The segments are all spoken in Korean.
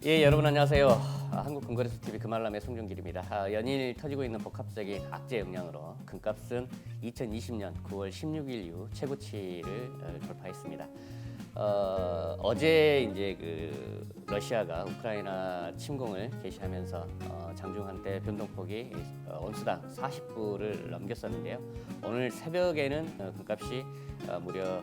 예, 여러분 안녕하세요. 한국금거래소 TV 금알람의 송종길입니다. 연일 터지고 있는 복합적인 악재 영향으로 금값은 2020년 9월 16일 이후 최고치를 돌파했습니다. 어제 이제 러시아가 우크라이나 침공을 개시하면서 장중 한때 변동폭이 온수당 40불을 넘겼었는데요. 오늘 새벽에는 금값이 무려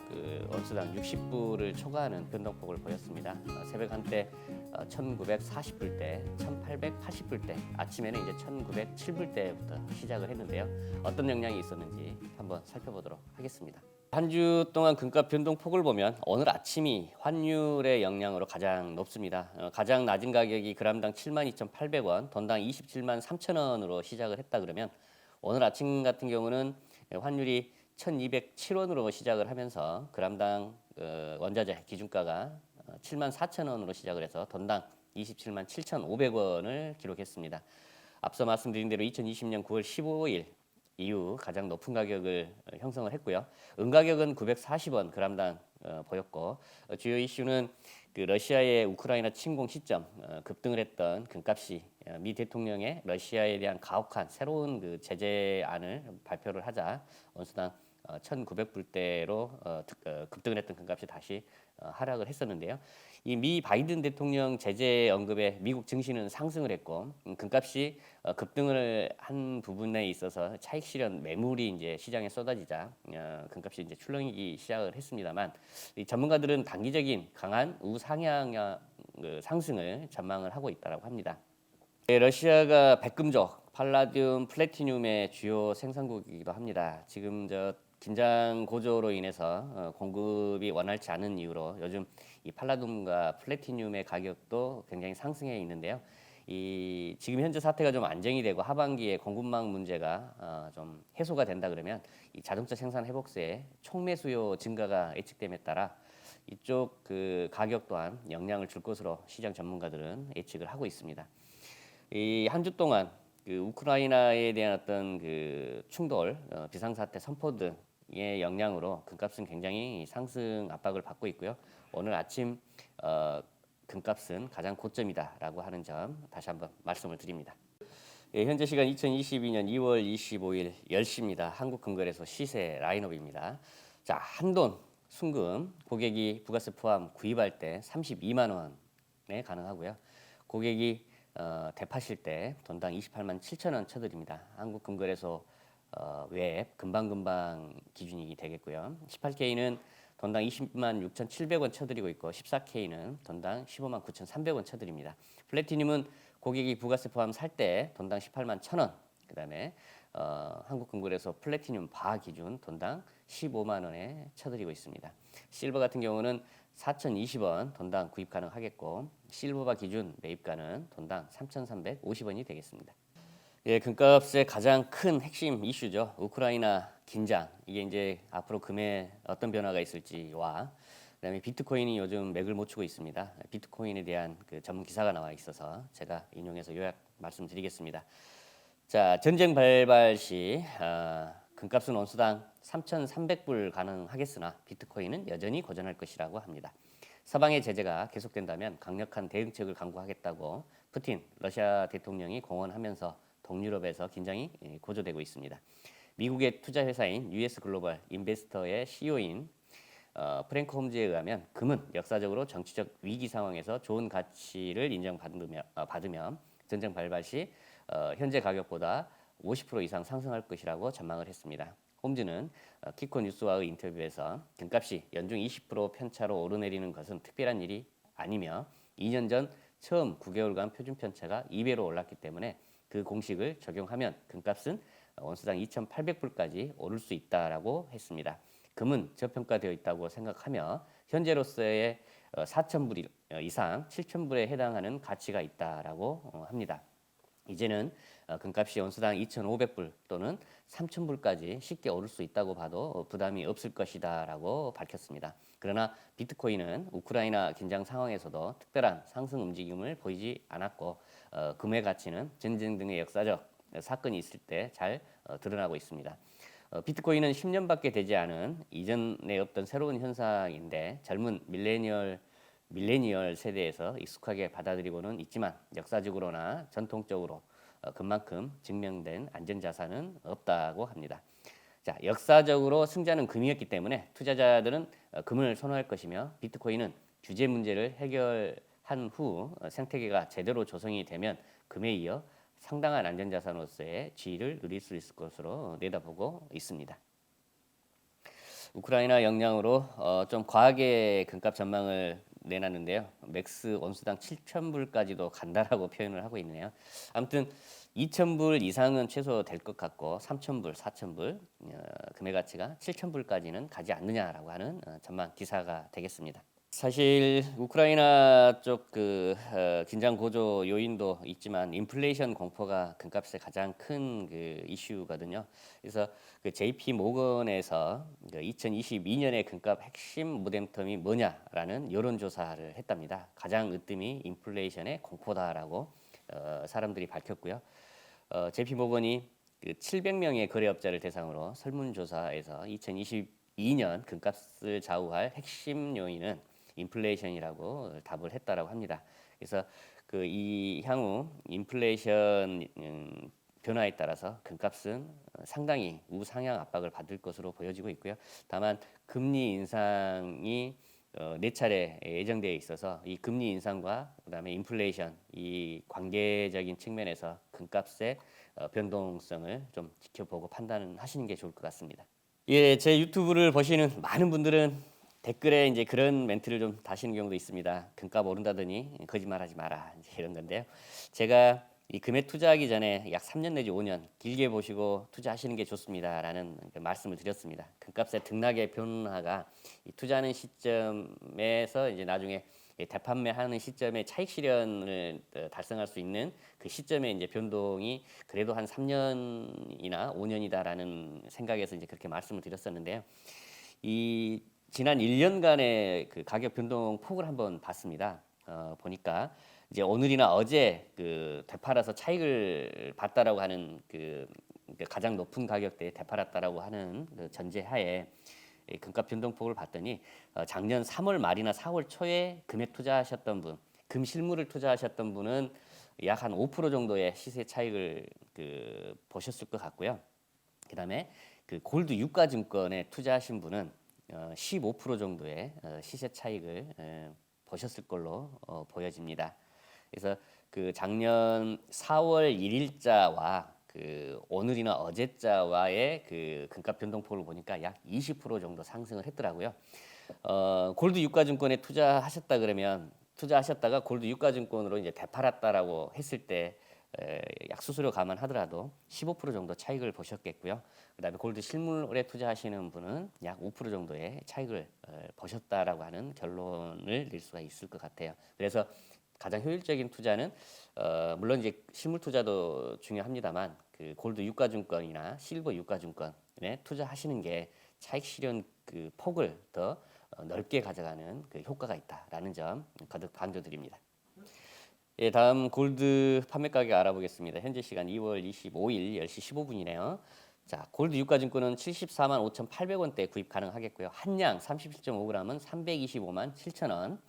온수당 60불을 초과하는 변동폭을 보였습니다. 새벽 한때 1940불대, 1880불대, 아침에는 이제 1907불대부터 시작을 했는데요. 어떤 영향이 있었는지 한번 살펴보도록 하겠습니다. 한 주 동안 금값 변동폭을 보면 오늘 아침이 환율의 영향으로 가장 높습니다. 가장 낮은 가격이 그람당 72,800원, 돈당 27만 3천원으로 시작을 했다 그러면 오늘 아침 같은 경우는 환율이 1,207원으로 시작을 하면서 그람당 원자재 기준가가 7만 4천원으로 시작을 해서 돈당 27만 7,500원을 기록했습니다. 앞서 말씀드린 대로 2020년 9월 15일 이후 가장 높은 가격을 형성을 했고요. 은가격은 940원 그람당 보였고 주요 이슈는 러시아의 우크라이나 침공 시점 급등을 했던 금값이 미 대통령의 러시아에 대한 가혹한 새로운 제재안을 발표를 하자 온수당 1,900불대로 급등을 했던 금값이 다시 하락을 했었는데요. 이 미 바이든 대통령 제재 언급에 미국 증시는 상승을 했고 금값이 급등을 한 부분에 있어서 차익 실현 매물이 이제 시장에 쏟아지자 금값이 이제 출렁이기 시작을 했습니다만 이 전문가들은 단기적인 강한 우상향 상승을 전망을 하고 있다고 합니다. 러시아가 백금족, 팔라듐, 플래티늄의 주요 생산국이기도 합니다. 지금 긴장 고조로 인해서 공급이 원활치 않은 이유로 요즘 이 팔라듐과 플래티늄의 가격도 굉장히 상승해 있는데요. 지금 현재 사태가 좀 안정이 되고 하반기에 공급망 문제가 좀 해소가 된다 그러면 이 자동차 생산 회복세에 촉매 수요 증가가 예측됨에 따라 이쪽 가격 또한 영향을 줄 것으로 시장 전문가들은 예측을 하고 있습니다. 이 한 주 동안 우크라이나에 대한 어떤 충돌, 비상사태 선포 등의 영향으로 금값은 굉장히 상승 압박을 받고 있고요. 오늘 아침 금값은 가장 고점이다라고 하는 점 다시 한번 말씀을 드립니다. 예, 현재 시간 2022년 2월 25일 10시입니다. 한국금거래소 시세 라인업입니다. 자, 한돈 순금 고객이 부가세 포함 구입할 때 32만 원에 가능하고요. 고객이 대파실 때 돈당 28만 7천 원 쳐드립니다. 한국금거래소 웹 금방금방 기준이 되겠고요. 18K는 돈당 20만 6,700원 쳐드리고 있고 14K는 돈당 15만 9,300원 쳐드립니다. 플래티늄은 고객이 부가세 포함 살 때 돈당 18만 1,000원, 그다음에 한국금거래소 플래티늄 바 기준 돈당 15만 원에 쳐드리고 있습니다. 실버 같은 경우는 4,020원 돈당 구입 가능하겠고 실버바 기준 매입가는 돈당 3,350원이 되겠습니다. 예, 금값의 가장 큰 핵심 이슈죠. 우크라이나 긴장. 이게 이제 앞으로 금에 어떤 변화가 있을지와 그다음에 비트코인이 요즘 맥을 못 추고 있습니다. 비트코인에 대한 전문 기사가 나와 있어서 제가 인용해서 요약 말씀드리겠습니다. 자, 전쟁 발발 시 금값은 온수당 3,300불 가능하겠으나 비트코인은 여전히 고전할 것이라고 합니다. 서방의 제재가 계속된다면 강력한 대응책을 강구하겠다고 푸틴 러시아 대통령이 공언하면서 동유럽에서 긴장이 고조되고 있습니다. 미국의 투자 회사인 US 글로벌 인베스터의 CEO인 프랭크 홈즈에 의하면 금은 역사적으로 정치적 위기 상황에서 좋은 가치를 받으며 전쟁 발발 시 현재 가격보다 50% 이상 상승할 것이라고 전망을 했습니다. 홈즈는 키코 뉴스와의 인터뷰에서 금값이 연중 20% 편차로 오르내리는 것은 특별한 일이 아니며 2년 전 처음 9개월간 표준 편차가 2배로 올랐기 때문에 그 공식을 적용하면 금값은 온수당 2,800불까지 오를 수 있다라고 했습니다. 금은 저평가되어 있다고 생각하며 현재로서의 4,000불 이상 7,000불에 해당하는 가치가 있다라고 합니다. 이제는 금값이 온수당 2,500불 또는 3,000불까지 쉽게 오를 수 있다고 봐도 부담이 없을 것이다라고 밝혔습니다. 그러나 비트코인은 우크라이나 긴장 상황에서도 특별한 상승 움직임을 보이지 않았고 금의 가치는 전쟁 등의 역사적 사건이 있을 때 잘 드러나고 있습니다. 비트코인은 10년밖에 되지 않은 이전에 없던 새로운 현상인데 젊은 밀레니얼 밀레니얼 세대에서 익숙하게 받아들이고는 있지만 역사적으로나 전통적으로 그만큼 증명된 안전자산은 없다고 합니다. 자, 역사적으로 승자는 금이었기 때문에 투자자들은 금을 선호할 것이며 비트코인은 규제 문제를 해결한 후 생태계가 제대로 조성이 되면 금에 이어 상당한 안전자산으로서의 지위를 누릴 수 있을 것으로 내다보고 있습니다. 우크라이나 영향으로 좀 과하게 금값 전망을 내놨는데요. 맥스 온수당 7,000불까지도 간다라고 표현을 하고 있네요. 아무튼 2,000불 이상은 최소 될 것 같고 3,000불, 4,000불 금의 가치가 7,000불까지는 가지 않느냐라고 하는 전망 기사가 되겠습니다. 사실 우크라이나 쪽 긴장 고조 요인도 있지만 인플레이션 공포가 금값의 가장 큰 이슈거든요. 그래서 JP 모건에서 2022년의 금값 핵심 모멘텀이 뭐냐라는 여론조사를 했답니다. 가장 으뜸이 인플레이션의 공포다라고 사람들이 밝혔고요. JP 모건이 700명의 거래업자를 대상으로 설문조사에서 2022년 금값을 좌우할 핵심 요인은 인플레이션이라고 답을 했다라고 합니다. 그래서 이 향후 인플레이션 변화에 따라서 금값은 상당히 우상향 압박을 받을 것으로 보여지고 있고요. 다만 금리 인상이 4차례 예정되어 있어서 이 금리 인상과 그다음에 인플레이션 이 관계적인 측면에서 금값의 변동성을 좀 지켜보고 판단하시는 게 좋을 것 같습니다. 예, 제 유튜브를 보시는 많은 분들은 댓글에 이제 그런 멘트를 좀 다시는 경우도 있습니다. 금값 오른다더니 거짓말하지 마라 이제 이런 건데요. 제가 이 금에 투자하기 전에 약 3년 내지 5년 길게 보시고 투자하시는 게 좋습니다라는 말씀을 드렸습니다. 금값의 등락의 변화가 이 투자하는 시점에서 이제 나중에 대판매하는 시점에 차익 실현을 달성할 수 있는 그 시점에 이제 변동이 그래도 한 3년이나 5년이다라는 생각에서 이제 그렇게 말씀을 드렸었는데요. 이 지난 1년간의 그 가격 변동 폭을 한번 봤습니다. 보니까 이제 오늘이나 어제 되팔아서 차익을 봤다라고 하는 가장 높은 가격대에 되팔았다라고 하는 전제하에 금값 변동폭을 봤더니 작년 3월 말이나 4월 초에 금에 투자하셨던 분, 금 실물을 투자하셨던 분은 약 한 5% 정도의 시세 차익을 보셨을 것 같고요. 그다음에 골드 유가증권에 투자하신 분은 15% 정도의 시세 차익을 보셨을 걸로 보여집니다. 그래서 작년 4월 1일자와 오늘이나 어제자와의 금값 변동폭을 보니까 약 20% 정도 상승을 했더라고요. 골드 유가증권에 투자하셨다가 골드 유가증권으로 이제 되팔았다라고 했을 때 약 수수료 감안하더라도 15% 정도 차익을 보셨겠고요. 그다음에 골드 실물에 투자하시는 분은 약 5% 정도의 차익을 보셨다라고 하는 결론을 낼 수가 있을 것 같아요. 그래서 가장 효율적인 투자는 물론 이제 실물 투자도 중요합니다만 골드 유가증권이나 실버 유가증권에 투자하시는 게 차익 실현 폭을 더 넓게 가져가는 효과가 있다라는 점 거듭 강조드립니다. 예, 다음 골드 판매 가격 알아보겠습니다. 현재 시간 2월 25일 10시 15분이네요. 자, 골드 유가증권은 74만 5,800원대 구입 가능하겠고요. 한양 37.5g은 325만 7천원.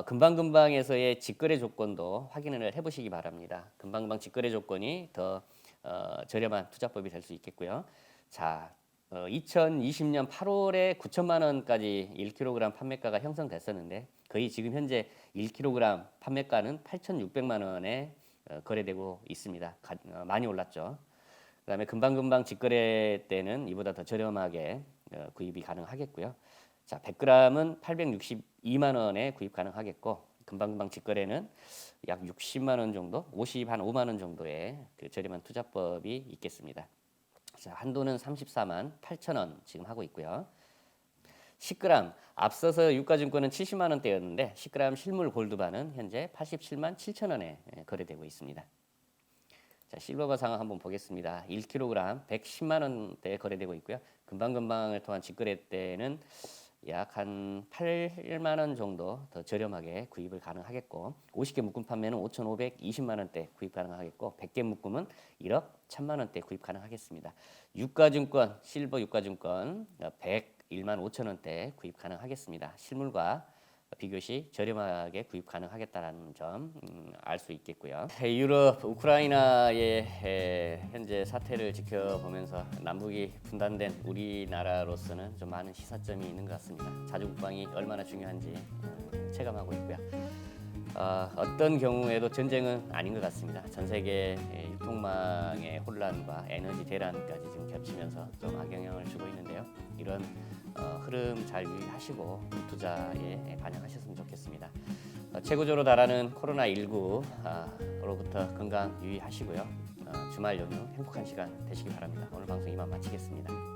금방금방에서의 직거래 조건도 확인을 해보시기 바랍니다. 금방금방 직거래 조건이 더 저렴한 투자법이 될 수 있겠고요. 자, 2020년 8월에 9천만 원까지 1kg 판매가가 형성됐었는데 거의 지금 현재 1kg 판매가는 8,600만 원에 거래되고 있습니다. 많이 올랐죠. 그다음에 금방금방 직거래 때는 이보다 더 저렴하게 구입이 가능하겠고요. 자, 100g은 862만 원에 구입 가능하겠고 금방금방 직거래는 약 60만 원 정도, 한 5만 원 정도의 저렴한 투자법이 있겠습니다. 자, 한도는 34만 8천 원 지금 하고 있고요. 10g 앞서서 유가증권은 70만 원대였는데 10g 실물 골드바는 현재 87만 7천 원에 거래되고 있습니다. 자, 실버바 상황 한번 보겠습니다. 1kg 110만 원대에 거래되고 있고요. 금방금방을 통한 직거래 때는 약 한 8만 원 정도 더 저렴하게 구입을 가능하겠고 50개 묶음 판매는 5,520만 원대 구입 가능하겠고 100개 묶음은 1억 1,000만 원대 구입 가능하겠습니다. 유가증권, 실버 유가증권 101만 5천 원대 구입 가능하겠습니다. 실물과 비교시 저렴하게 구입 가능하겠다라는 점 알 수 있겠고요. 유럽 우크라이나의 현재 사태를 지켜보면서 남북이 분단된 우리나라로서는 좀 많은 시사점이 있는 것 같습니다. 자주 국방이 얼마나 중요한지 체감하고 있고요. 어떤 경우에도 전쟁은 아닌 것 같습니다. 전 세계 유통망의 혼란과 에너지 대란까지 지금 겹치면서 좀 악영향을 주고 있는데요. 이런 흐름 잘 유의하시고 투자에 반영하셨으면 좋겠습니다. 최고조로 달하는 코로나19로부터 건강 유의하시고요. 주말 연휴 행복한 시간 되시기 바랍니다. 오늘 방송 이만 마치겠습니다.